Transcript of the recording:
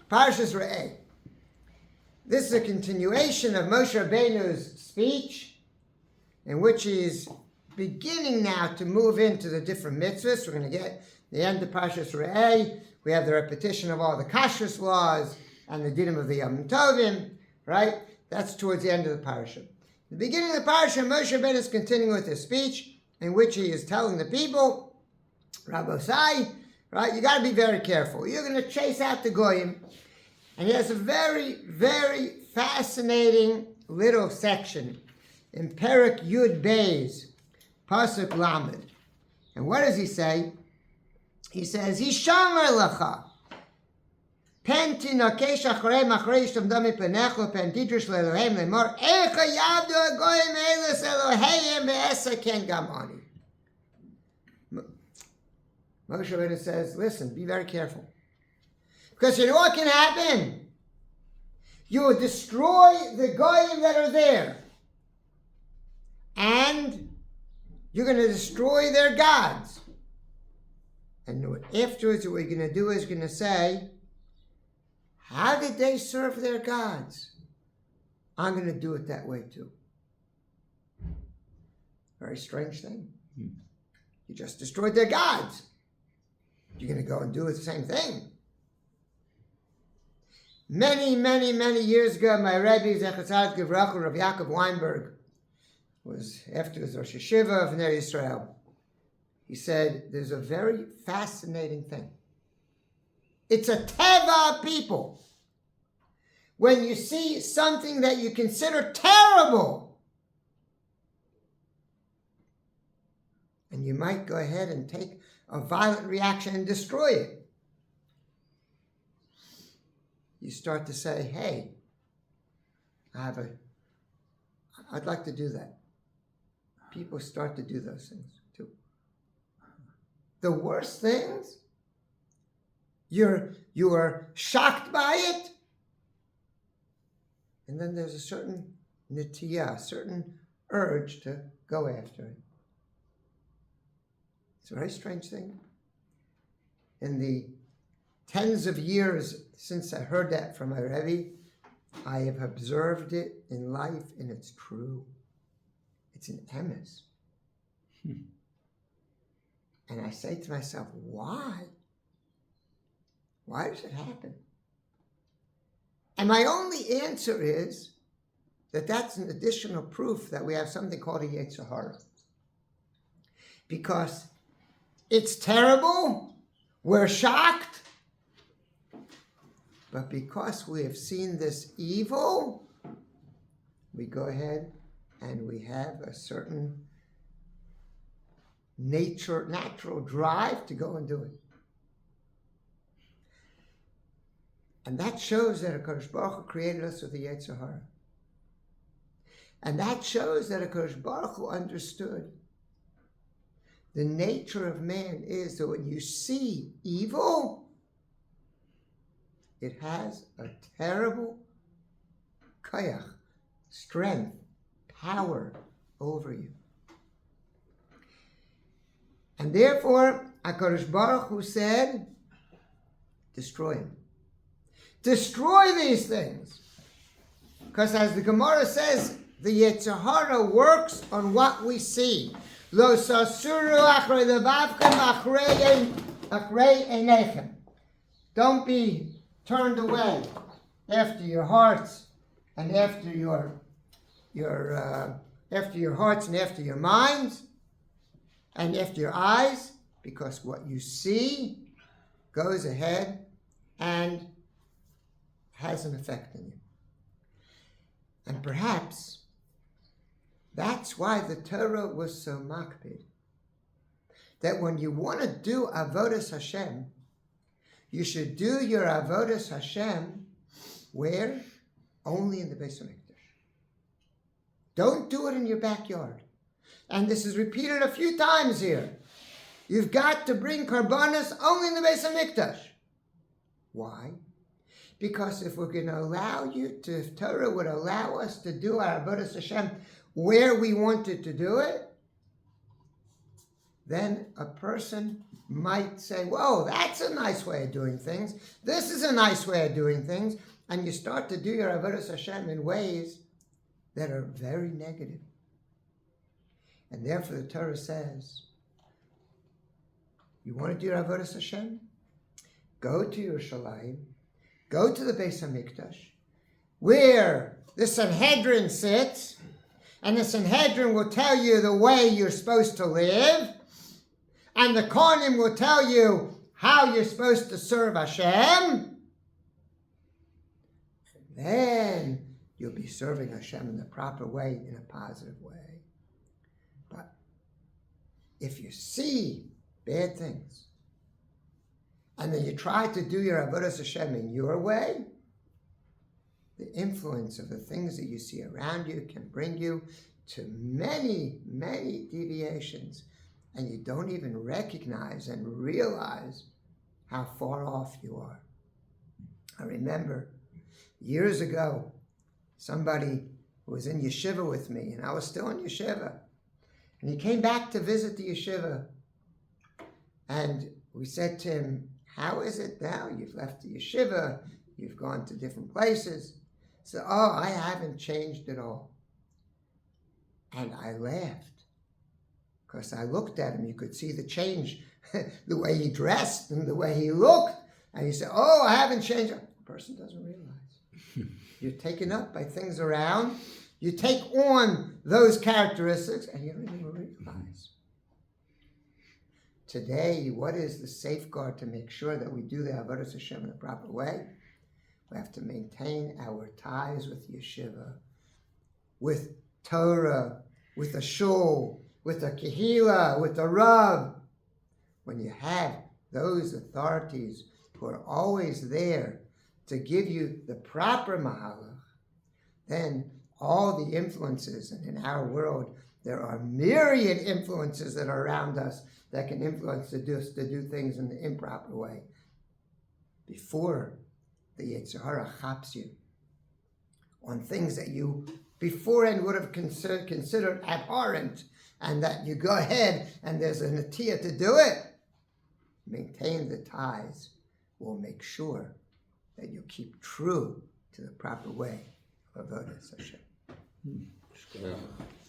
Parshas Re'eh. This is a continuation of Moshe Rabbeinu's speech, in which he's beginning now to move into the different mitzvahs. We're going to get the end of Parshas Re'eh. We have the repetition of all the kashrus laws and the dinim of the Yom Tovim, right? That's towards the end of the parasha. The beginning of the parasha, Moshe Rabbeinu is continuing with his speech, in which he is telling the people, Rabbi, right, you got to be very careful. You're going to chase out the goyim. And he has a very, very fascinating little section in Perek Yud Beis, Pasuk Lamed. And what does he say? He says, Yishamer lecha, pen tinakesh achrei machrei shtamdami penecho, pen tidrish le'eloheim lemor, echa yavdu agoyim elis Eloheim be'esa ken gamani. Moshe Rabbeinu says, listen, be very careful. Because you know what can happen? You will destroy the goyim that are there. And you're going to destroy their gods. And afterwards, what you're going to do is going to say, how did they serve their gods? I'm going to do it that way too. Very strange thing. You just destroyed their gods. You're going to go and do the same thing. Many, many, many years ago, my Rabbi, Zechatzad Gevrachu, Rabbi Yaakov Weinberg, was after his Rosh Hashiva of Ner Yisrael. He said, there's a very fascinating thing. It's a teva of people. When you see something that you consider terrible, and you might go ahead and take a violent reaction and destroy it. You start to say, hey, I'd like to do that. People start to do those things too. The worst things, you are shocked by it, and then there's a certain nitiyah, a certain urge to go after it. It's a very strange thing. In the tens of years since I heard that from my Rabbi, I have observed it in life, and it's true. It's an emes. And I say to myself, why? Why does it happen? And my only answer is that that's an additional proof that we have something called a Yetzer Hara. Because it's terrible, we're shocked, but because we have seen this evil, we go ahead and we have a certain natural drive to go and do it. And that shows that HaKadosh Baruch Hu created us with a Yetzer Hara. And that shows that HaKadosh Baruch Hu understood the nature of man is that when you see evil, it has a terrible koyach, strength, power over you. And therefore, HaKadosh Baruch Hu said, destroy him. Destroy these things. Because as the Gemara says, the Yetzer Hara works on what we see. Lo sasuru achrei levavchem achrei einechem. Don't be turned away after your hearts and after your hearts and after your minds and after your eyes, because what you see goes ahead and has an effect on you. And perhaps that's why the Torah was so makpid. That when you want to do Avodas Hashem, you should do your Avodas Hashem where? Only in the Beis HaMikdash. Don't do it in your backyard. And this is repeated a few times here. You've got to bring Karbanos only in the Beis HaMikdash. Why? Because if we're going to allow you to, if Torah would allow us to do our Avodas Hashem where we wanted to do it, then a person might say, whoa, that's a nice way of doing things. This is a nice way of doing things. And you start to do your Avodas Hashem in ways that are very negative. And therefore the Torah says, you want to do your Avodas Hashem? Go to Yerushalayim, go to the Beis HaMikdash, where the Sanhedrin sits, and the Sanhedrin will tell you the way you're supposed to live, and the Kohanim will tell you how you're supposed to serve Hashem. Then you'll be serving Hashem in the proper way, in a positive way. But if you see bad things, and then you try to do your Avodas Hashem in your way, the influence of the things that you see around you can bring you to many, many deviations, and you don't even recognize and realize how far off you are. I remember years ago, somebody was in yeshiva with me, and I was still in yeshiva, and he came back to visit the yeshiva, and we said to him, how is it now? You've left the yeshiva, you've gone to different places. He said, oh, I haven't changed at all. And I laughed, because I looked at him. You could see the change, the way he dressed and the way he looked. And he said, oh, I haven't changed. The person doesn't realize. You're taken up by things around. You take on those characteristics, and you don't even realize. Today, what is the safeguard to make sure that we do the Avodas Hashem in the proper way? We have to maintain our ties with yeshiva, with Torah, with a shul, with a kehillah, with a rav. When you have those authorities who are always there to give you the proper mahalach, then all the influences, and in our world, there are myriad influences that are around us that can influence us to do things in the improper way. Before the Yetzer Hara chaps you on things that you beforehand would have considered abhorrent, and that you go ahead and there's a natiyah to do it, maintain the ties will make sure that you keep true to the proper way of Avodas Hashem.